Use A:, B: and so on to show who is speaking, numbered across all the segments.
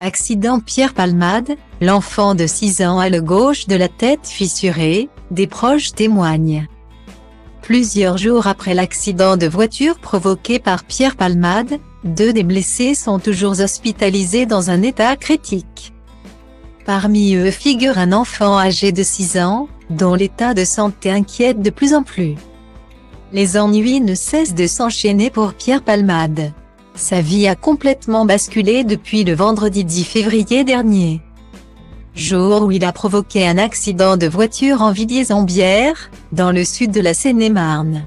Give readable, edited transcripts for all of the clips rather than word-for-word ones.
A: Accident Pierre Palmade, l'enfant de 6 ans a le gauche de la tête fissuré, des proches témoignent. Plusieurs jours après l'accident de voiture provoqué par Pierre Palmade, 2 des blessés sont toujours hospitalisés dans un état critique. Parmi eux figure un enfant âgé de 6 ans, dont l'état de santé inquiète de plus en plus. Les ennuis ne cessent de s'enchaîner pour Pierre Palmade. Sa vie a complètement basculé depuis le vendredi 10 février dernier. Jour où il a provoqué un accident de voiture en Villiers-en-Bière, dans le sud de la Seine-et-Marne.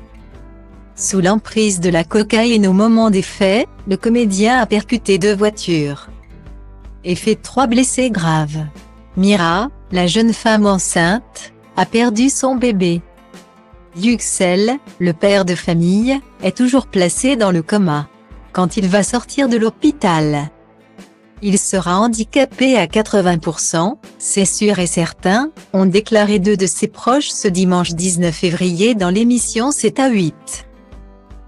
A: Sous l'emprise de la cocaïne au moment des faits, le comédien a percuté 2 voitures et fait 3 blessés graves. Mira, la jeune femme enceinte, a perdu son bébé. Yüksel, le père de famille, est toujours placé dans le coma. Quand il va sortir de l'hôpital, il sera handicapé à 80%, c'est sûr et certain, ont déclaré 2 de ses proches ce dimanche 19 février dans l'émission 7-8.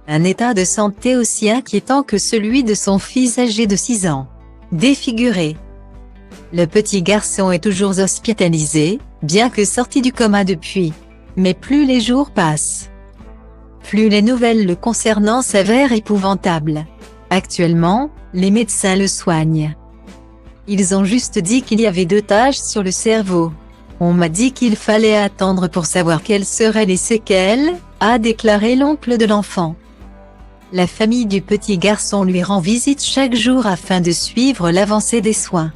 A: Un état de santé aussi inquiétant que celui de son fils âgé de 6 ans. Défiguré. Le petit garçon est toujours hospitalisé, bien que sorti du coma depuis. Mais plus les jours passent, plus les nouvelles le concernant s'avèrent épouvantables. Actuellement, les médecins le soignent. Ils ont juste dit qu'il y avait 2 taches sur le cerveau. On m'a dit qu'il fallait attendre pour savoir quelles seraient les séquelles, a déclaré l'oncle de l'enfant. La famille du petit garçon lui rend visite chaque jour afin de suivre l'avancée des soins.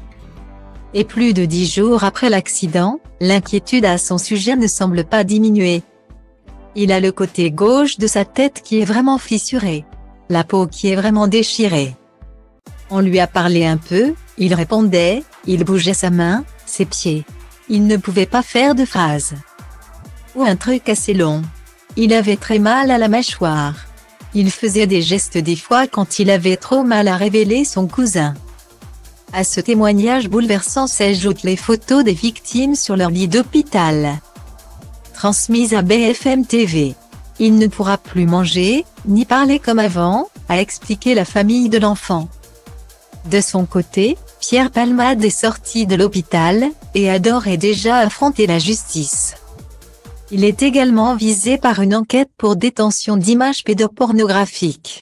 A: Et plus de 10 jours après l'accident, l'inquiétude à son sujet ne semble pas diminuer. Il a le côté gauche de sa tête qui est vraiment fissuré. La peau qui est vraiment déchirée. On lui a parlé un peu, il répondait, il bougeait sa main, ses pieds. Il ne pouvait pas faire de phrase. Ou un truc assez long. Il avait très mal à la mâchoire. Il faisait des gestes des fois quand il avait trop mal, a révélé son cousin. À ce témoignage bouleversant s'ajoutent les photos des victimes sur leur lit d'hôpital. Transmises à BFM TV. Il ne pourra plus manger, ni parler comme avant, a expliqué la famille de l'enfant. De son côté, Pierre Palmade est sorti de l'hôpital, et a d'ores et déjà affronté la justice. Il est également visé par une enquête pour détention d'images pédopornographiques.